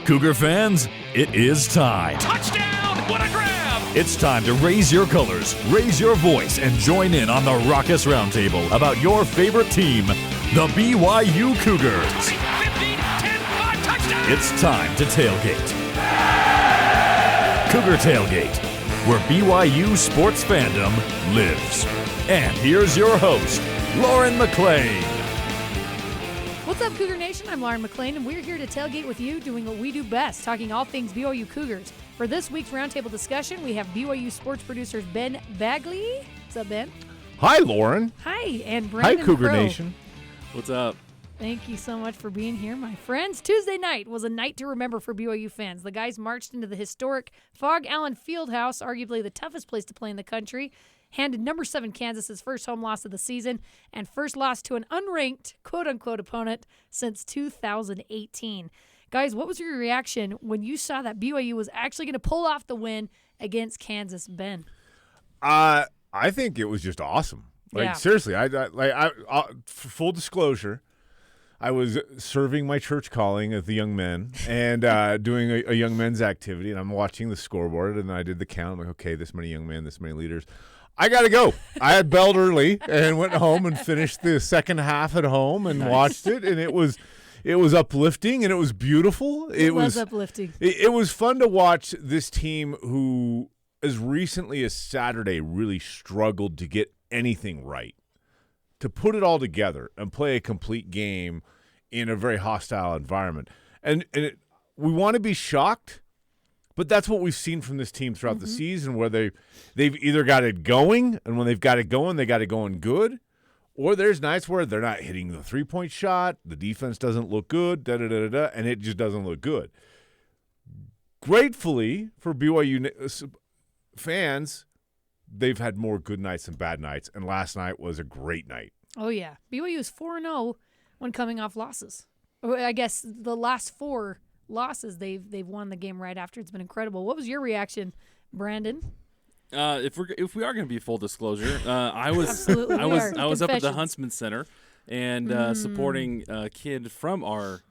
Cougar fans, it is time. Touchdown! What a grab! It's time to raise your colors, raise your voice, and join in on the Raucous Roundtable about your favorite team, the BYU Cougars. 20, 15, 10, 5, touchdown! It's time to tailgate. Cougar Tailgate, where BYU sports fandom lives. And here's your host, Lauren McLean. What's up, Cougar Nation? I'm Lauren McLean, and we're here to tailgate with you, doing what we do best, talking all things BYU Cougars. For this week's roundtable discussion, we have BYU sports producers Ben Bagley. What's up, Ben? Hi, Lauren. Hi, and Brandon Hi, Cougar Crow. Nation. What's up? Thank you so much for being here, my friends. Tuesday night was a night to remember for BYU fans. The guys marched into the historic Allen Fieldhouse, arguably the toughest place to play in the country, handed number 7 Kansas his first home loss of the season and first loss to an unranked, quote-unquote, opponent since 2018. Guys, what was your reaction when you saw that BYU was actually going to pull off the win against Kansas, Ben? I think it was just awesome. Yeah. Seriously, for full disclosure, I was serving my church calling of the young men and doing a young men's activity, and I'm watching the scoreboard, and I did the count. I'm like, okay, this many young men, this many leaders. I got to go. I had bailed early and went home and finished the second half at home and watched it, and it was uplifting and it was beautiful. It was uplifting. It was fun to watch this team who, as recently as Saturday, really struggled to get anything right, to put it all together and play a complete game in a very hostile environment. And we want to be shocked, but that's what we've seen from this team throughout the season, where they've either got it going, and when they've got it going, they got it going good, or there's nights where they're not hitting the three-point shot, the defense doesn't look good, and it just doesn't look good. Gratefully for BYU fans, they've had more good nights than bad nights, and last night was a great night. Oh, yeah. BYU is 4-0 when coming off losses. Or I guess the last 4 losses, they've won the game right after. It's been incredible. What was your reaction, Brandon? If we are going to be full disclosure, I was Absolutely, I was up at the Confessions. Huntsman Center and supporting a kid from our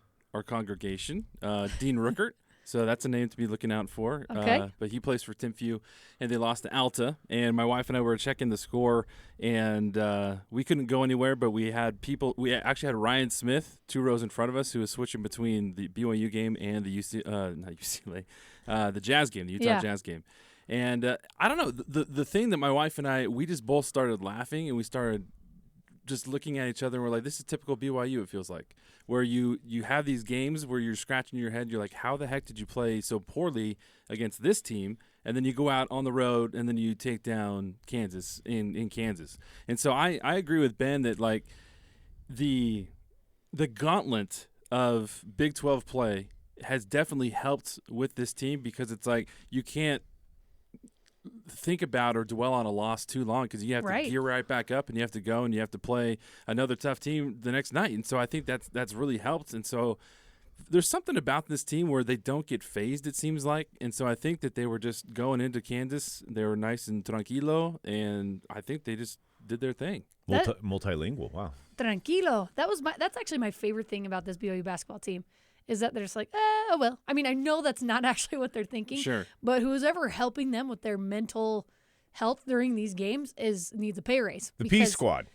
congregation, Dean Ruckert. So that's a name to be looking out for. Okay. But he plays for Tim Few, and they lost to Alta. And my wife and I were checking the score, and we couldn't go anywhere. But we had people. We actually had Ryan Smith 2 rows in front of us, who was switching between the BYU game and the the Jazz game, the Utah Jazz game. And I don't know, the thing that my wife and I, we just both started laughing, and we started just looking at each other, and we're like, this is typical BYU, it feels like, where you have these games where you're scratching your head, you're like, how the heck did you play so poorly against this team? And then you go out on the road, and then you take down Kansas in Kansas. And so I agree with Ben that, like, the gauntlet of Big 12 play has definitely helped with this team, because it's like you can't think about or dwell on a loss too long, because you have to gear right back up, and you have to go and you have to play another tough team the next night. And so I think that's really helped. And so there's something about this team where they don't get phased, it seems like. And so I think that they were just going into Kansas, they were nice and tranquilo, and I think they just did their thing. Multilingual, wow. Tranquilo. That's actually my favorite thing about this BYU basketball team, is that they're just like, oh, well. I mean, I know that's not actually what they're thinking. Sure. But who's ever helping them with their mental health during these games needs a pay raise. The P Squad.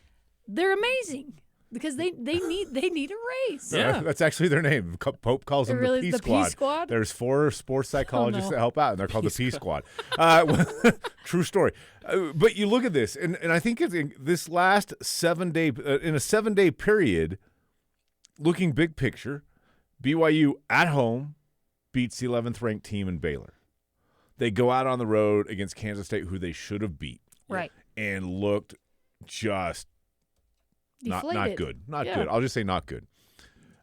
They're amazing, because they need a raise. Yeah. That's actually their name. Pope calls them Really, the P Squad. There's 4 sports psychologists that help out, and they're called the P Squad. True story. But you look at this, and I think it's in this last 7-day, in a 7-day period, looking big picture, BYU at home beats the 11th ranked team in Baylor. They go out on the road against Kansas State, who they should have beat. Right. And looked just not good. Not good. I'll just say not good.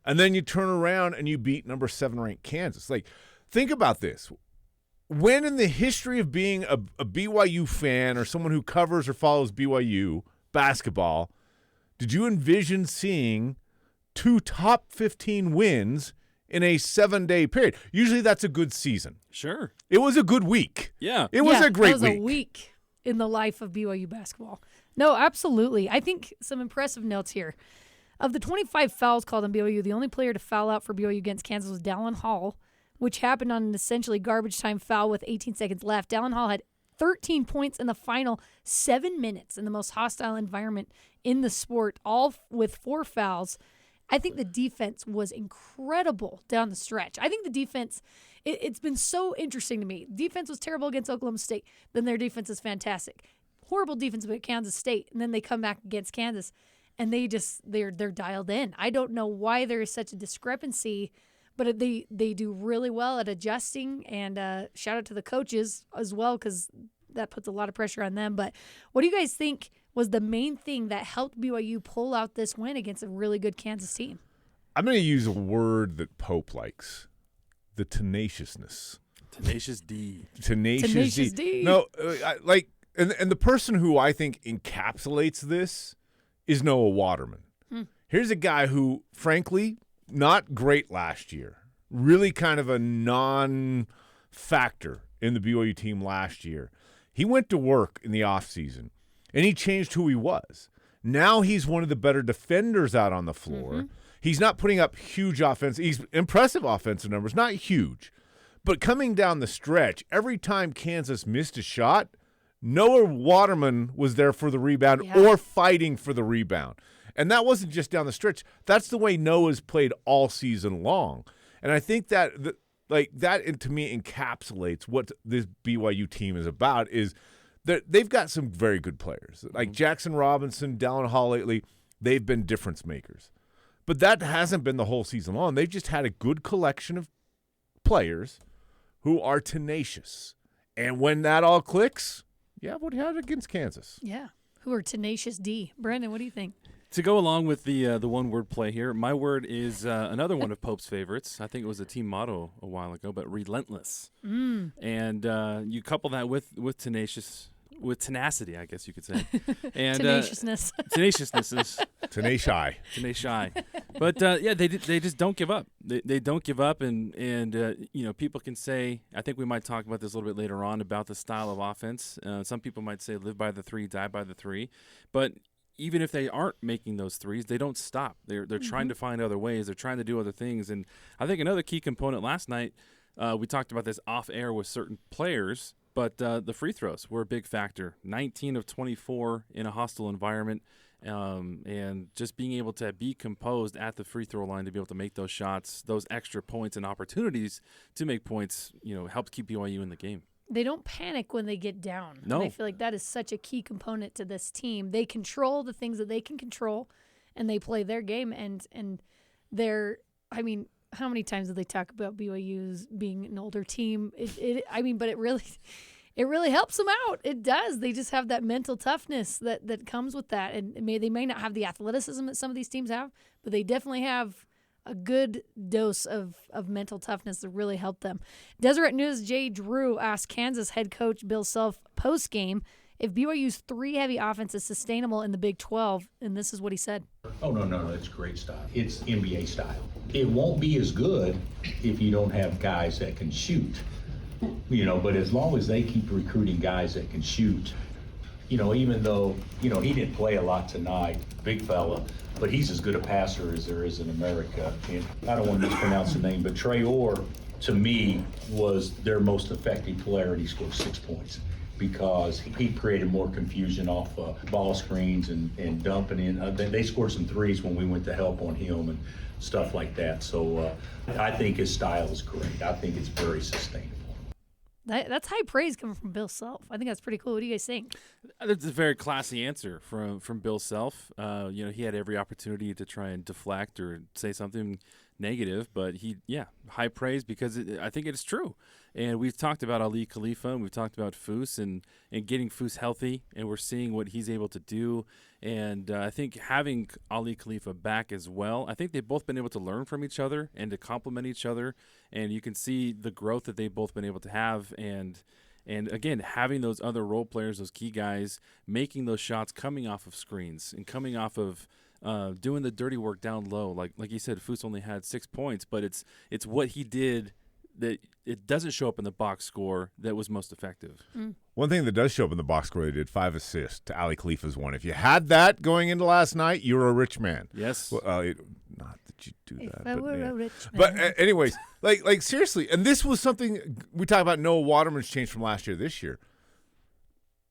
And then you turn around and you beat number 7 ranked Kansas. Like, think about this. When in the history of being a BYU fan or someone who covers or follows BYU basketball, did you envision seeing 2 top 15 wins in a 7-day period? Usually that's a good season. Sure. It was a good week. Yeah. It was a great week. It was a week in the life of BYU basketball. No, absolutely. I think some impressive notes here. Of the 25 fouls called on BYU, the only player to foul out for BYU against Kansas was Dallin Hall, which happened on an essentially garbage time foul with 18 seconds left. Dallin Hall had 13 points in the final 7 minutes in the most hostile environment in the sport, all with 4 fouls. I think the defense was incredible down the stretch. I think the defense, it's been so interesting to me. Defense was terrible against Oklahoma State. Then their defense is fantastic. Horrible defense against Kansas State. And then they come back against Kansas, and they're dialed in. I don't know why there is such a discrepancy, but they do really well at adjusting. And shout out to the coaches as well, because that puts a lot of pressure on them. But what do you guys think was the main thing that helped BYU pull out this win against a really good Kansas team? I'm going to use a word that Pope likes, the tenaciousness. Tenacious D. Tenacious D. No, and the person who I think encapsulates this is Noah Waterman. Here's a guy who, frankly, not great last year. Really kind of a non-factor in the BYU team last year. He went to work in the offseason, and he changed who he was. Now he's one of the better defenders out on the floor. He's not putting up huge offense. He's impressive offensive numbers, not huge. But coming down the stretch, every time Kansas missed a shot, Noah Waterman was there for the rebound or fighting for the rebound. And that wasn't just down the stretch. That's the way Noah's played all season long. And I think that that to me encapsulates what this BYU team is about, is that they've got some very good players. Like Jackson Robinson, Dallin Hall lately, they've been difference makers. But that hasn't been the whole season long. They've just had a good collection of players who are tenacious. And when that all clicks, what do you have against Kansas? Yeah, who are tenacious D. Brandon, what do you think? To go along with the one-word play here, my word is another one of Pope's favorites. I think it was a team motto a while ago, but relentless. And you couple that with tenacity, I guess you could say. And tenaciousness. Tenaciousness is Tenacious. But they just don't give up. They don't give up, and people can say, I think we might talk about this a little bit later on about the style of offense. Some people might say live by the 3, die by the 3, but even if they aren't making those threes, they don't stop. They're trying to find other ways. They're trying to do other things. And I think another key component last night, we talked about this off air with certain players, but the free throws were a big factor. 19 of 24 in a hostile environment, and just being able to be composed at the free throw line to be able to make those shots, those extra points and opportunities to make points, helps keep BYU in the game. They don't panic when they get down. No. And I feel like that is such a key component to this team. They control the things that they can control, and they play their game. And they're, how many times do they talk about BYU's being an older team? But it really helps them out. It does. They just have that mental toughness that comes with that. And they may not have the athleticism that some of these teams have, but they definitely have a good dose of mental toughness that really helped them. Deseret News' Jay Drew asked Kansas head coach Bill Self post-game if BYU's 3 heavy offense is sustainable in the Big 12, and this is what he said. Oh, no, it's great style. It's NBA style. It won't be as good if you don't have guys that can shoot, but as long as they keep recruiting guys that can shoot, even though, he didn't play a lot tonight, big fella, but he's as good a passer as there is in America. And I don't want to mispronounce the name, but Trey Orr, to me, was their most effective player, and he scored 6 points because he created more confusion off ball screens and dumping in. They scored some threes when we went to help on him and stuff like that. So I think his style is great. I think it's very sustainable. That's high praise coming from Bill Self. I think that's pretty cool. What do you guys think? That's a very classy answer from Bill Self. He had every opportunity to try and deflect or say something negative, but high praise because I think it is true. And we've talked about Ali Khalifa, and we've talked about Foose and getting Foose healthy, and we're seeing what he's able to do. And I think having Ali Khalifa back as well, I think they've both been able to learn from each other and to complement each other. And you can see the growth that they've both been able to have. And again, having those other role players, those key guys, making those shots coming off of screens and coming off of doing the dirty work down low. Like you said, Foose only had 6 points, but it's what he did that it doesn't show up in the box score that was most effective. One thing that does show up in the box score, they did 5 assists to Ali Khalifa's 1. If you had that going into last night, you were a rich man. Yes. Not that you do If that. I But, were yeah. a rich But man. anyways, like seriously, and this was something we talk about. Noah Waterman's change from last year to this year.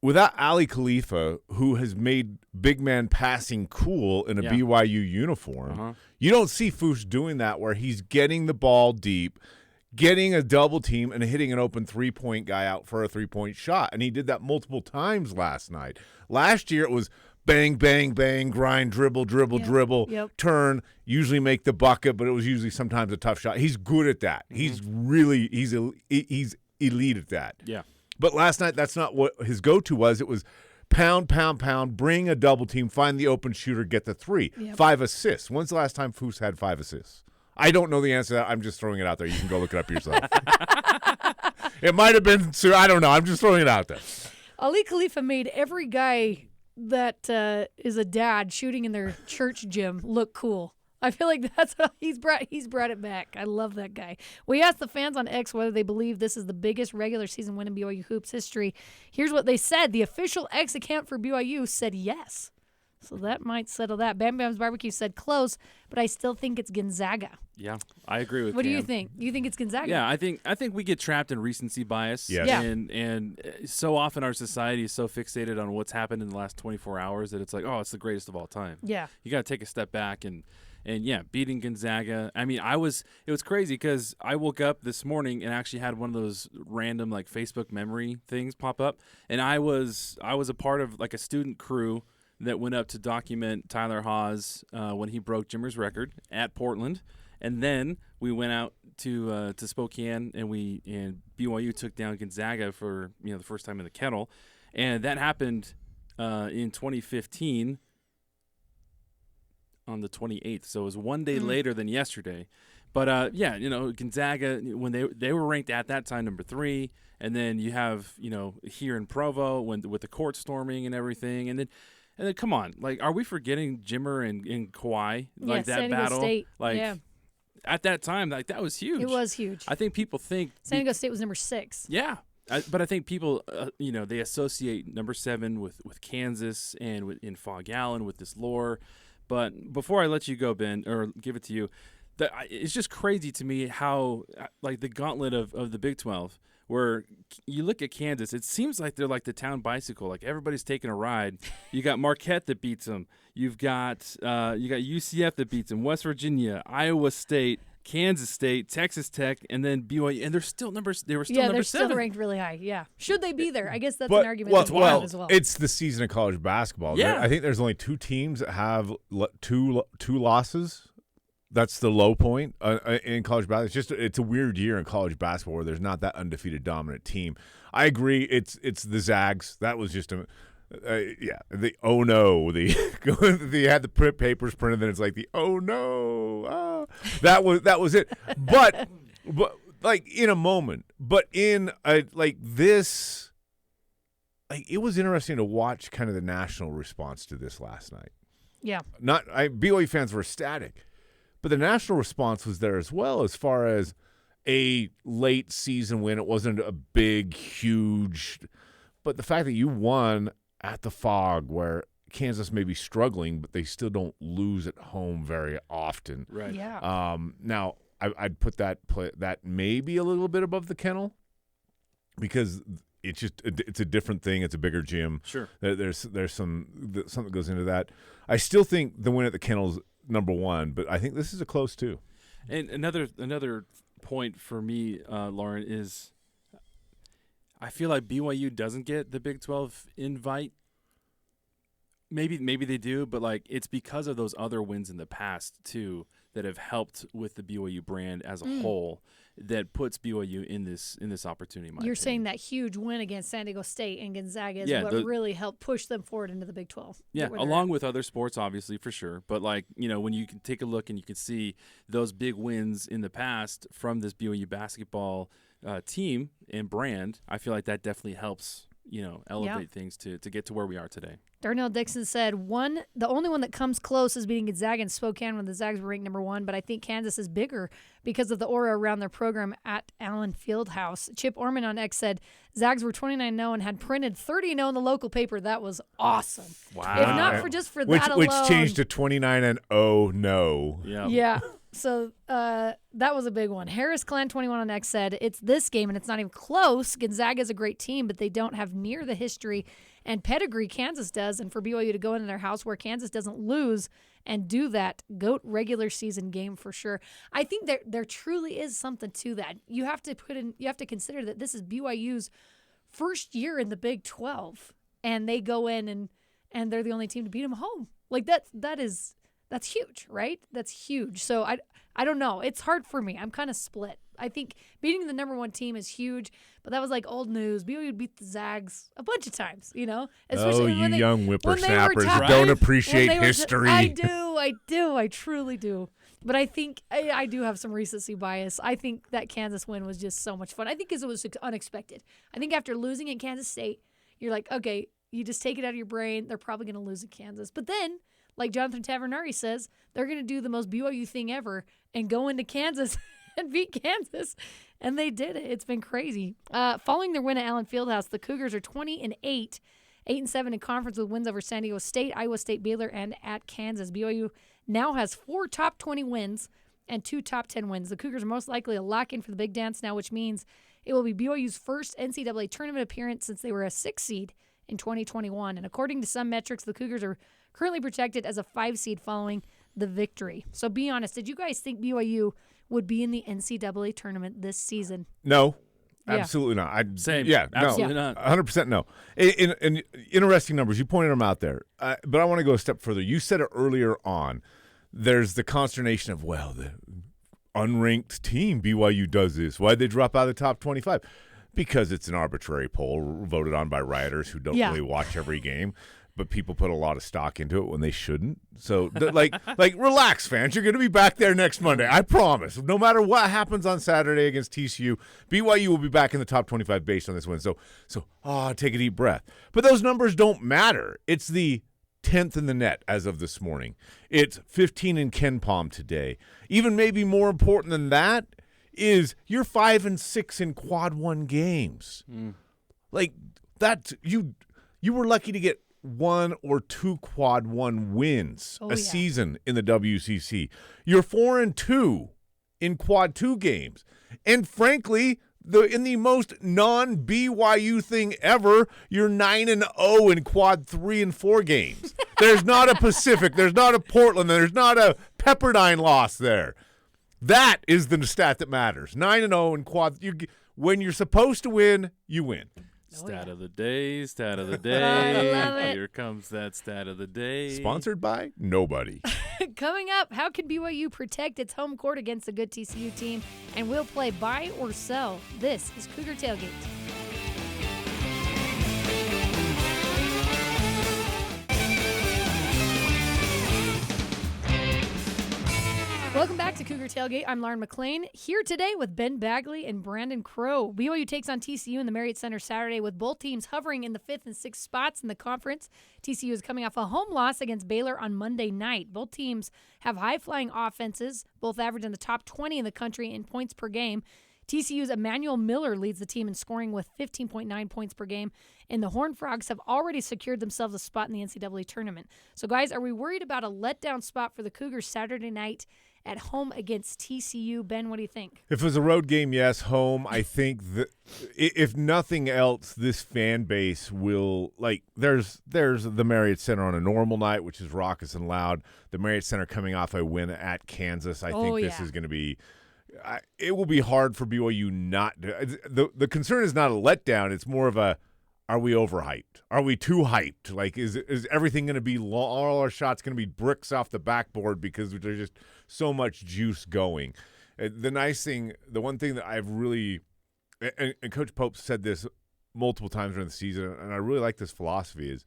Without Ali Khalifa, who has made big man passing cool in a BYU uniform, you don't see Foose doing that where he's getting the ball deep, getting a double team, and hitting an open three-point guy out for a three-point shot. And he did that multiple times last night. Last year it was bang, bang, bang, grind, dribble, dribble, turn, usually make the bucket, but it was usually sometimes a tough shot. He's good at that. He's elite at that. Yeah. But last night, that's not what his go-to was. It was pound, pound, pound, bring a double team, find the open shooter, get the three. 5 assists. When's the last time Foose had 5 assists? I don't know the answer to that. I'm just throwing it out there. You can go look it up yourself. It might have been, I don't know. I'm just throwing it out there. Ali Khalifa made every guy that is a dad shooting in their church gym look cool. I feel like that's how he's brought it back. I love that guy. We asked the fans on X whether they believe this is the biggest regular season win in BYU hoops history. Here's what they said. The official X account for BYU said yes. So that might settle that. Bam Bam's Barbecue said close, but I still think it's Gonzaga. Yeah, I agree with What do you Cam. think? You think it's Gonzaga? Yeah, I think we get trapped in recency bias. Yes. Yeah. And so often our society is so fixated on what's happened in the last 24 hours that it's like, oh, it's the greatest of all time. Yeah. You got to take a step back and yeah, beating Gonzaga. I mean, it was crazy because I woke up this morning and actually had one of those random like Facebook memory things pop up, and I was a part of like a student crew that went up to document Tyler Haws when he broke Jimmer's record at Portland, and then we went out to Spokane and BYU took down Gonzaga for the first time in the Kettle, and that happened in 2015 on the 28th. So it was one day later than yesterday. But Gonzaga, when they were ranked at that time number 3, and then you have here in Provo with the court storming and everything, and then come on, like, are we forgetting Jimmer and Kawhi, like that San Diego battle? State. Like Yeah. at that time, like that was huge. It was huge. I think people think San Diego State was number 6. yeah. But I think people, they associate number 7 with Kansas and in Fog Allen with this lore. But before I let you go, Ben, or give it to you, it's just crazy to me how, like, the gauntlet of the Big 12, where you look at Kansas, it seems like they're like the town bicycle. Like, everybody's taking a ride. You got Marquette that beats them. You've got UCF that beats them, West Virginia, Iowa State, Kansas State, Texas Tech, and then BYU, and they were still number 7. They're still ranked really high. Yeah. Should they be there? I guess that's an argument as well. It's the season of college basketball. Yeah. I think there's only 2 teams that have two losses. That's the low point in college basketball. It's a weird year in college basketball where there's not that undefeated dominant team. I agree. It's the Zags. That was just the oh no, they had the papers printed, then it's like the oh no, that was it. But like in a moment, but in like this, like it was interesting to watch kind of the national response to this last night. Yeah, BYU fans were ecstatic, but the national response was there as well as far as a late season win. It wasn't a big, huge, but the fact that you won at the Fog, where Kansas may be struggling, but they still don't lose at home very often. Right. Yeah. Now, I'd put that maybe a little bit above the Kennel, because it's a different thing. It's a bigger gym. Sure. There's something that goes into that. I still think the win at the Kennel's number 1, but I think this is a close 2. And another point for me, Lauren, is I feel like BYU doesn't get the Big 12 invite. Maybe they do, but like it's because of those other wins in the past too that have helped with the BYU brand as a whole that puts BYU in this opportunity. You're saying that huge win against San Diego State and Gonzaga is what really helped push them forward into the Big 12. Yeah, along with other sports, obviously, for sure. But like, when you can take a look and you can see those big wins in the past from this BYU basketball team and brand, I feel like that definitely helps elevate things to get to where we are today. Darnell Dixon said, the only one that comes close is beating Gonzaga in Spokane when the Zags were ranked number 1, but I think Kansas is bigger because of the aura around their program at Allen Fieldhouse. Chip Orman on X said, Zags were 29-0 and had printed 30-0 in the local paper. That was awesome. Wow. If not for just for that alone. Which changed to 29-0 no. Yeah. So that was a big one. Harris Clan 21 on X said, it's this game and it's not even close. Gonzaga is a great team, but they don't have near the history and pedigree Kansas does. And for BYU to go into their house where Kansas doesn't lose and do that, GOAT regular season game for sure. I think there truly is something to that. You have to consider that this is BYU's first year in the Big 12, and they go in and they're the only team to beat them home. Like that's huge, right? That's huge. So I don't know. It's hard for me. I'm kind of split. I think beating the number 1 team is huge, but that was like old news. BYU would beat the Zags a bunch of times, Especially you young whippersnappers who don't appreciate history. I do. I truly do. But I think I do have some recency bias. I think that Kansas win was just so much fun. I think because it was unexpected. I think after losing at Kansas State, you're like, okay, you just take it out of your brain. They're probably going to lose at Kansas. But then, like Jonathan Tavernari says, they're going to do the most BYU thing ever and go into Kansas and beat Kansas. And they did it. It's been crazy. Following their win at Allen Fieldhouse, the Cougars are 20-8, 8-7 in conference with wins over San Diego State, Iowa State, Baylor, and at Kansas. BYU now has 4 top 20 wins and 2 top 10 wins. The Cougars are most likely a lock-in for the big dance now, which means it will be BYU's first NCAA tournament appearance since they were a 6 seed in 2021. And according to some metrics, the Cougars are currently projected as a 5 seed following the victory. So be honest, did you guys think BYU would be in the NCAA tournament this season? No. Yeah. Absolutely not. Same. Yeah, absolutely no, not. 100% no. In interesting numbers, you pointed them out there. But I want to go a step further. You said it earlier on. There's the consternation of, well, the unranked team, BYU does this. Why'd they drop out of the top 25? Because it's an arbitrary poll voted on by rioters who don't really watch every game. But people put a lot of stock into it when they shouldn't. So, like, relax, fans. You're going to be back there next Monday. I promise. No matter what happens on Saturday against TCU, BYU will be back in the top 25 based on this win. So, take a deep breath. But those numbers don't matter. It's the 10th in the net as of this morning. It's 15 in Ken Palm today. Even maybe more important than that is you're 5-6 in quad 1 games. Like, that you were lucky to get 1 or 2 quad 1 wins season in the WCC. You're 4-2 in quad 2 games. And frankly, in the most non-BYU thing ever, you're 9-0 in quad 3 and 4 games. There's not a Pacific, there's not a Portland, there's not a Pepperdine loss there. That is the stat that matters. 9-0 in quad. When you're supposed to win, you win. Stat of the day, stat of the I love day. it. Here comes that stat of the day. Sponsored by nobody. Coming up, how can BYU protect its home court against a good TCU team? And we'll play buy or sell. This is Cougar Tailgate. Welcome back to Cougar Tailgate. I'm Lauren McLean, here today with Ben Bagley and Brandon Crow. BYU takes on TCU in the Marriott Center Saturday with both teams hovering in the 5th and 6th spots in the conference. TCU is coming off a home loss against Baylor on Monday night. Both teams have high-flying offenses, both average in the top 20 in the country in points per game. TCU's Emmanuel Miller leads the team in scoring with 15.9 points per game, and the Horned Frogs have already secured themselves a spot in the NCAA tournament. So, guys, are we worried about a letdown spot for the Cougars Saturday night at home against TCU? Ben, what do you think? If it was a road game, yes. Home, I think that if nothing else, this fan base will, like, there's the Marriott Center on a normal night, which is raucous and loud. The Marriott Center coming off a win at Kansas. I think this is going to be it will be hard for BYU not to. The concern is not a letdown. It's more of a, are we overhyped? Are we too hyped? Like, is everything going to be all our shots going to be bricks off the backboard because there's just so much juice going? The nice thing, the one thing that I've really, and Coach Pope said this multiple times during the season, and I really like this philosophy, is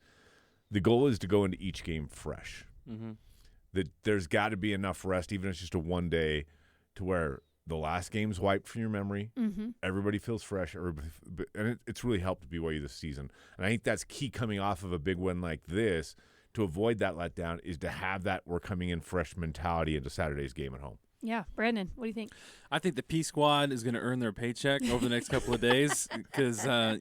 the goal is to go into each game fresh. Mm-hmm. That there's got to be enough rest, even if it's just a one day, to where The last game's wiped from your memory. Mm-hmm. Everybody feels fresh. And it's really helped BYU this season. And I think that's key coming off of a big win like this to avoid that letdown is to have that we're coming in fresh mentality into Saturday's game at home. Yeah. Brandon, what do you think? I think the P Squad is going to earn their paycheck over the next couple of days because, I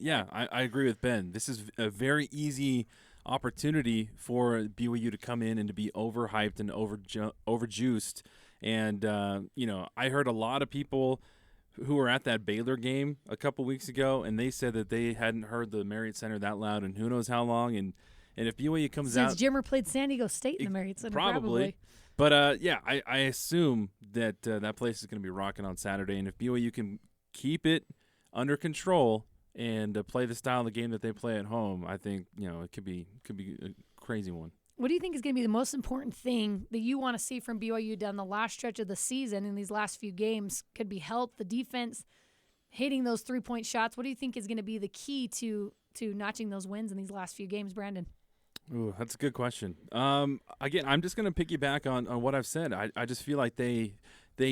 agree with Ben. This is a very easy opportunity for BYU to come in and to be overhyped and overjuiced. And, I heard a lot of people who were at that Baylor game a couple weeks ago, and they said that they hadn't heard the Marriott Center that loud in who knows how long. And if BYU comes out – since Jimmer played San Diego State in the Marriott Center, probably. But, I assume that that place is going to be rocking on Saturday. And if BYU can keep it under control and play the style of the game that they play at home, I think, it could be a crazy one. What do you think is going to be the most important thing that you want to see from BYU down the last stretch of the season in these last few games? Could be help, the defense, hitting those three-point shots. What do you think is going to be the key to notching those wins in these last few games, Brandon? Ooh, that's a good question. Again, I'm just going to piggyback on what I've said. I just feel like they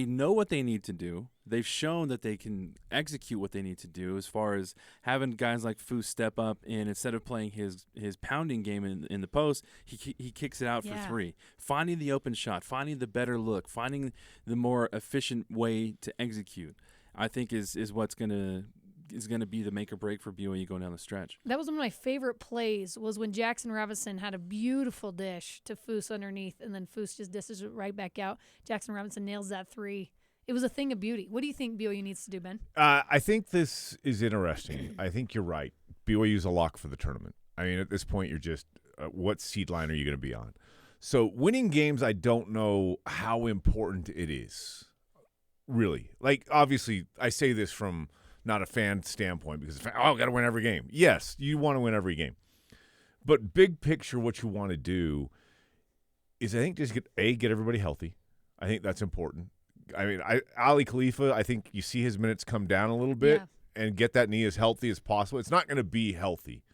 know what they need to do. They've shown that they can execute what they need to do as far as having guys like Foose step up and instead of playing his pounding game in the post, he kicks it out for three. Finding the open shot, finding the better look, finding the more efficient way to execute, I think is what's going to be the make or break for BYU going down the stretch. That was one of my favorite plays was when Jackson Robinson had a beautiful dish to Foose underneath, and then Foose just dishes it right back out. Jackson Robinson nails that three. It was a thing of beauty. What do you think BYU needs to do, Ben? I think this is interesting. I think you're right. BYU's a lock for the tournament. I mean, at this point, you're just what seed line are you going to be on? So winning games, I don't know how important it is, really. Like, obviously, I say this from – not a fan standpoint because got to win every game. Yes, you want to win every game. But big picture, what you want to do is I think just get everybody healthy. I think that's important. I mean, Ali Khalifa, I think you see his minutes come down a little bit and get that knee as healthy as possible. It's not going to be healthy,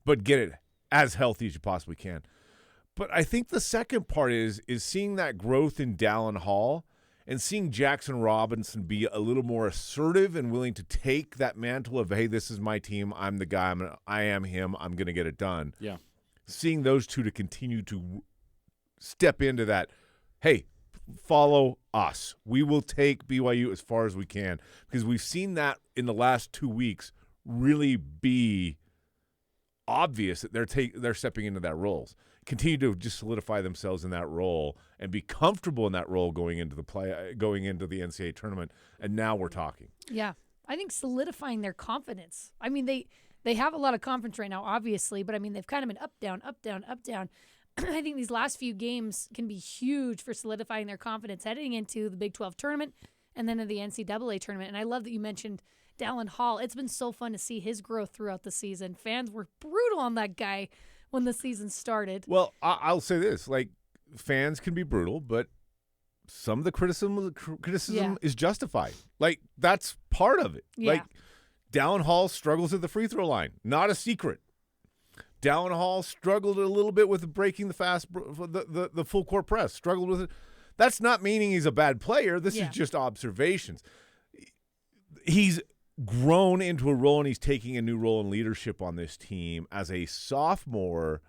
but get it as healthy as you possibly can. But I think the second part is seeing that growth in Dallin Hall and seeing Jackson Robinson be a little more assertive and willing to take that mantle of, hey, this is my team, I'm the guy, I am him, I'm going to get it done. Yeah. Seeing those two to continue to step into that, hey, follow us. We will take BYU as far as we can because we've seen that in the last 2 weeks really be obvious that they're stepping into that roles. Continue to just solidify themselves in that role and be comfortable in that role going into the NCAA tournament. And now we're talking. Yeah, I think solidifying their confidence. I mean, they have a lot of confidence right now, obviously, but I mean they've kind of been up, down, up, down, up, down. I think these last few games can be huge for solidifying their confidence heading into the Big 12 tournament and then in the NCAA tournament. And I love that you mentioned Dallin Hall. It's been so fun to see his growth throughout the season. Fans were brutal on that guy when the season started. Well, I'll say this, like, fans can be brutal, but some of the criticism is justified. Like, that's part of it. Yeah. Like, Dallin Hall struggles at the free throw line. Not a secret. Dallin Hall struggled a little bit with breaking the full court press. Struggled with it. That's not meaning he's a bad player. This is just observations. He's grown into a role, and he's taking a new role in leadership on this team as a sophomore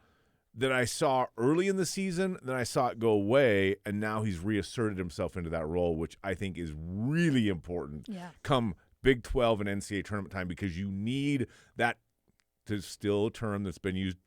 that I saw early in the season, then I saw it go away, and now he's reasserted himself into that role, which I think is really important come Big 12 and NCAA tournament time because you need that to still a term that's been used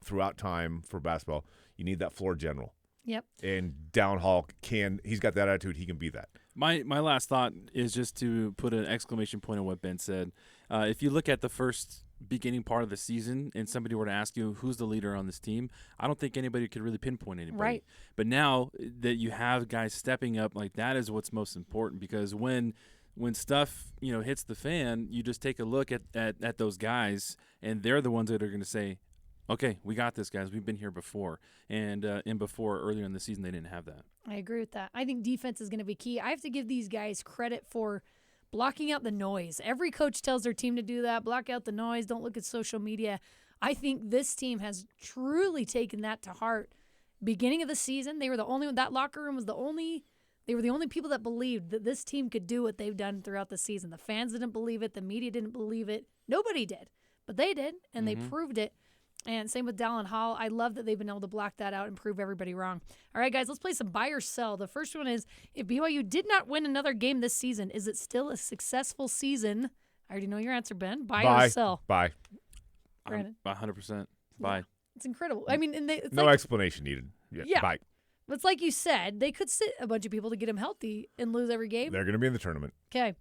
throughout time for basketball. You need that floor general. Yep. And Dallin Hall he's got that attitude, he can be that. My last thought is just to put an exclamation point on what Ben said. If you look at the first beginning part of the season and somebody were to ask you who's the leader on this team, I don't think anybody could really pinpoint anybody. Right. But now that you have guys stepping up, like that is what's most important because when stuff hits the fan, you just take a look at those guys and they're the ones that are going to say, okay, we got this, guys. We've been here before. And before, earlier in the season, they didn't have that. I agree with that. I think defense is going to be key. I have to give these guys credit for blocking out the noise. Every coach tells their team to do that. Block out the noise. Don't look at social media. I think this team has truly taken that to heart. Beginning of the season, they were the only one. That locker room was the only They were the only people that believed that this team could do what they've done throughout the season. The fans didn't believe it. The media didn't believe it. Nobody did. But they did, and they proved it. And same with Dallin Hall. I love that they've been able to block that out and prove everybody wrong. All right, guys, let's play some buy or sell. The first one is, if BYU did not win another game this season, is it still a successful season? I already know your answer, Ben. Buy or sell? Buy. Brandon? 100%. Buy. It's incredible. I mean, and it's No like, explanation needed. Yeah. Buy. it's like you said, they could sit a bunch of people to get them healthy and lose every game. They're going to be in the tournament. Okay.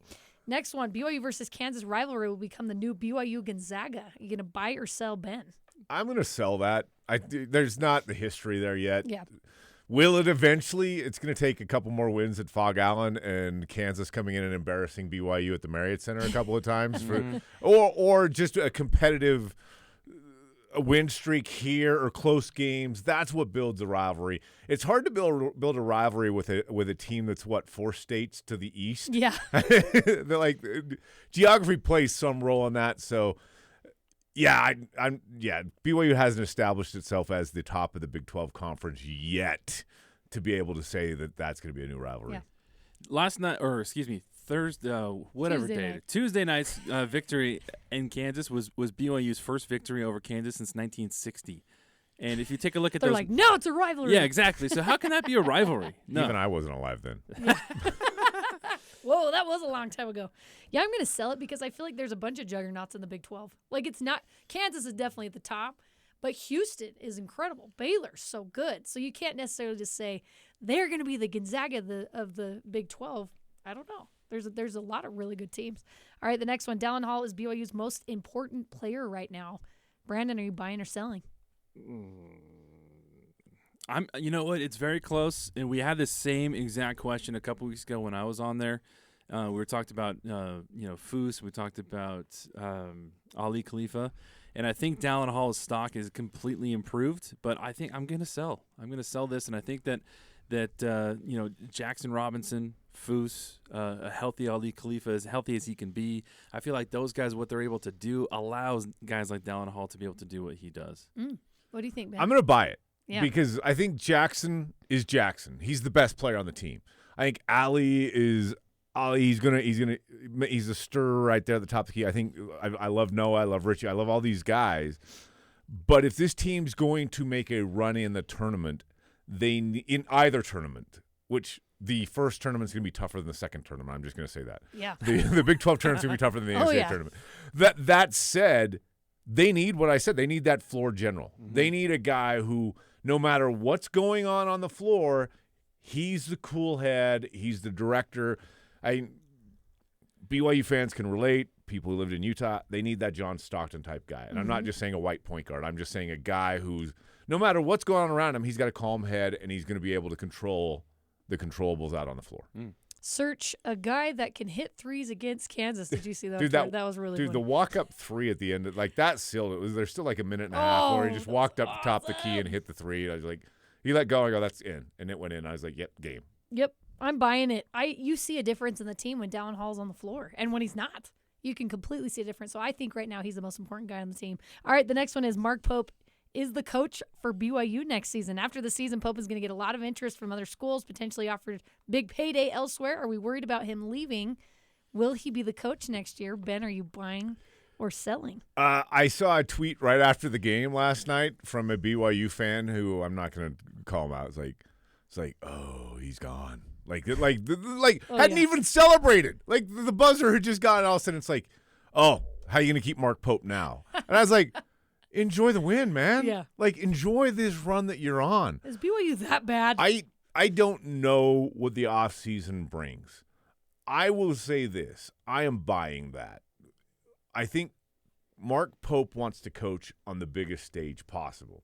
Next one, BYU versus Kansas rivalry will become the new BYU Gonzaga. Are you going to buy or sell, Ben? I'm going to sell that. There's not the history there yet. Yeah. Will it eventually? It's going to take a couple more wins at Fog Allen and Kansas coming in and embarrassing BYU at the Marriott Center a couple of times, or just a competitive win streak here or close games. That's what builds a rivalry. It's hard to build a rivalry with a team that's 4 states to the east. Yeah. They're like geography plays some role in that. So. Yeah, BYU hasn't established itself as the top of the Big 12 conference yet to be able to say that that's going to be a new rivalry. Yeah. Last night, Tuesday night's victory in Kansas was BYU's first victory over Kansas since 1960. And if you take a look at They're those, like, no, it's a rivalry. yeah, exactly. So how can that be a rivalry? No. Even I wasn't alive then. Whoa, that was a long time ago. Yeah, I'm going to sell it because I feel like there's a bunch of juggernauts in the Big 12. Like, it's not – Kansas is definitely at the top, but Houston is incredible. Baylor's so good. So you can't necessarily just say they're going to be the Gonzaga of the Big 12. I don't know. There's a lot of really good teams. All right, the next one. Dallin Hall is BYU's most important player right now. Brandon, are you buying or selling? You know what? It's very close, and we had the same exact question a couple weeks ago when I was on there. We were talked about, Foose. We talked about Ali Khalifa, and I think Dallin Hall's stock is completely improved. But I think I'm going to sell. I'm going to sell this, and I think that Jackson Robinson, Foose, a healthy Ali Khalifa, as healthy as he can be. I feel like those guys, what they're able to do, allows guys like Dallin Hall to be able to do what he does. What do you think, Ben? I'm going to buy it. Yeah. Because I think Jackson is Jackson. He's the best player on the team. I think Ali is he's a stirrer right there at the top of the key. I think I love Noah, I love Richie, I love all these guys. But if this team's going to make a run in the tournament, in either tournament, which the first tournament's going to be tougher than the second tournament. I'm just going to say that. Yeah. The Big 12 tournament's going to be tougher than the NCAA tournament. That said, they need what I said. They need that floor general. Mm-hmm. They need a guy who, no matter what's going on the floor, he's the cool head. He's the director. BYU fans can relate. People who lived in Utah, they need that John Stockton type guy. And I'm not just saying a white point guard. I'm just saying a guy who's, no matter what's going on around him, he's got a calm head and he's going to be able to control the controllables out on the floor. Search a guy that can hit threes against Kansas. Did you see that? Dude, that was really the walk-up three at the end, that sealed it. There's still like a minute and a half where he just walked up the top of the key and hit the three. I was like, he let go. I go, that's in. And it went in. I was like, yep, game. Yep, I'm buying it. You see a difference in the team when Dallin Hall's on the floor and when he's not. You can completely see a difference. So I think right now he's the most important guy on the team. All right, the next one is Mark Pope is the coach for BYU next season. After the season, Pope is going to get a lot of interest from other schools, potentially offered big payday elsewhere. Are we worried about him leaving? Will he be the coach next year? Ben, are you buying or selling? I saw a tweet right after the game last night from a BYU fan who I'm not going to call him out. It's like, oh, he's gone. Hadn't even celebrated. Like the buzzer had just gone. All of a sudden, it's like, oh, how are you going to keep Mark Pope now? And I was like, enjoy the win, man. Yeah. Like, enjoy this run that you're on. Is BYU that bad? I don't know what the offseason brings. I will say this. I am buying that. I think Mark Pope wants to coach on the biggest stage possible.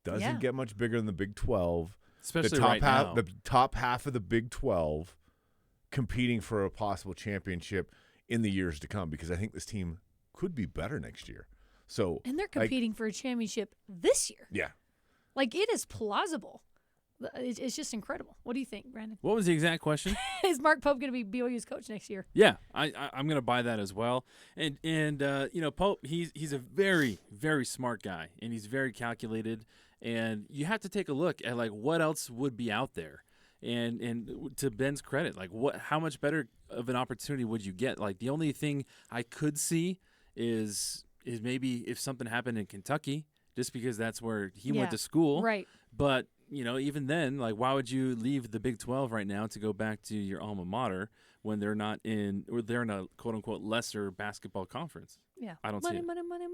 Doesn't get much bigger than the Big 12. Especially now. The The top half of the Big 12 competing for a possible championship in the years to come, because I think this team could be better next year. And they're competing for a championship this year. Yeah. Like, it is plausible. It's just incredible. What do you think, Brandon? What was the exact question? Is Mark Pope going to be BYU's coach next year? Yeah, I'm going to buy that as well. And Pope, he's a very, very smart guy, and he's very calculated. And you have to take a look at, like, what else would be out there. And to Ben's credit, like how much better of an opportunity would you get? Like the only thing I could see is maybe if something happened in Kentucky, just because that's where he went to school. Right. But, even then, like, why would you leave the Big 12 right now to go back to your alma mater when they're not in, or they're in a quote-unquote lesser basketball conference? Yeah. I don't money, see it. money.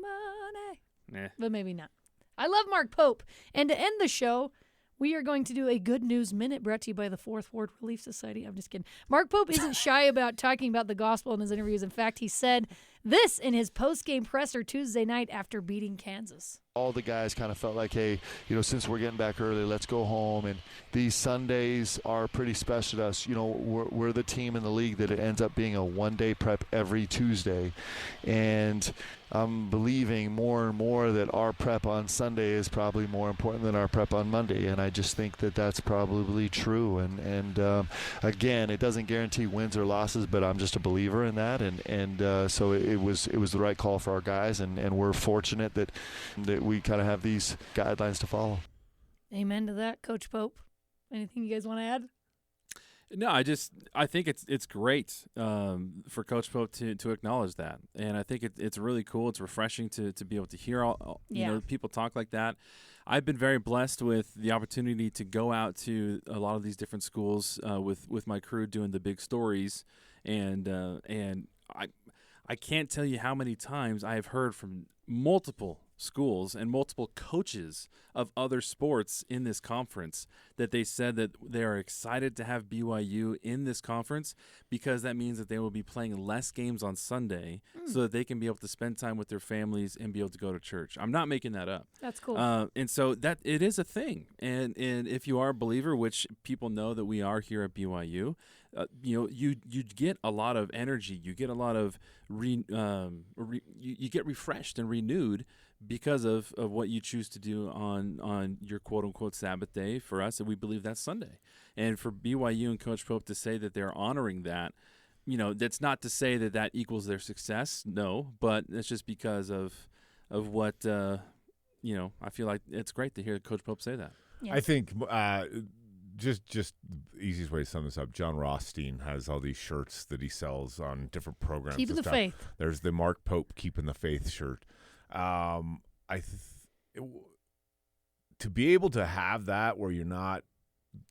Nah. But maybe not. I love Mark Pope. And to end the show, we are going to do a Good News Minute brought to you by the Fourth Ward Relief Society. I'm just kidding. Mark Pope isn't shy about talking about the gospel in his interviews. In fact, he said this in his post-game presser Tuesday night after beating Kansas. All the guys kind of felt like, hey, since we're getting back early, let's go home. And these Sundays are pretty special to us. We're the team in the league that it ends up being a one-day prep every Tuesday. And I'm believing more and more that our prep on Sunday is probably more important than our prep on Monday. And I just think that that's probably true. And again, it doesn't guarantee wins or losses, but I'm just a believer in that. And so it was the right call for our guys. And we're fortunate that we kind of have these guidelines to follow. Amen to that, Coach Pope. Anything you guys want to add? No, I think it's great for Coach Pope to acknowledge that, and I think it's really cool. It's refreshing to be able to hear all people talk like that. I've been very blessed with the opportunity to go out to a lot of these different schools with my crew doing the big stories, and I can't tell you how many times I have heard from multiple schools and multiple coaches of other sports in this conference that they said that they are excited to have BYU in this conference because that means that they will be playing less games on Sunday so that they can be able to spend time with their families and be able to go to church. I'm not making that up. That's cool. And so that it is a thing. And if you are a believer, which people know that we are here at BYU, you get a lot of energy. You get a lot of you get refreshed and renewed because of what you choose to do on your quote-unquote Sabbath day. For us, and we believe that's Sunday. And for BYU and Coach Pope to say that they're honoring that, that's not to say that equals their success, no, but it's just because of what, I feel like it's great to hear Coach Pope say that. Yeah. I think just the easiest way to sum this up, John Rothstein has all these shirts that he sells on different programs. Keeping the stuff. faith. There's the Mark Pope Keeping the Faith shirt. To be able to have that where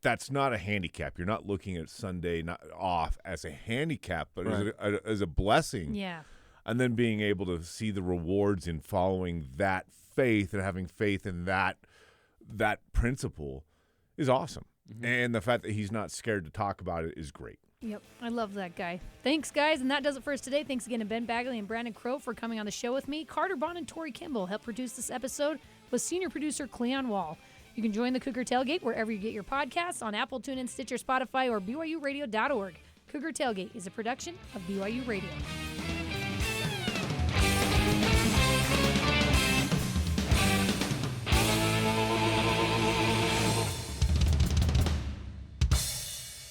that's not a handicap. You're not looking at Sunday not off as a handicap, but right. as a blessing. Yeah. And then being able to see the rewards in following that faith and having faith in that principle is awesome. Mm-hmm. And the fact that he's not scared to talk about it is great. Yep, I love that guy. Thanks, guys, and that does it for us today. Thanks again to Ben Bagley and Brandon Crow for coming on the show with me. Carter Bond and Tori Kimball helped produce this episode with senior producer Cleon Wall. You can join the Cougar Tailgate wherever you get your podcasts on Apple, TuneIn, Stitcher, Spotify, or BYURadio.org. Cougar Tailgate is a production of BYU Radio.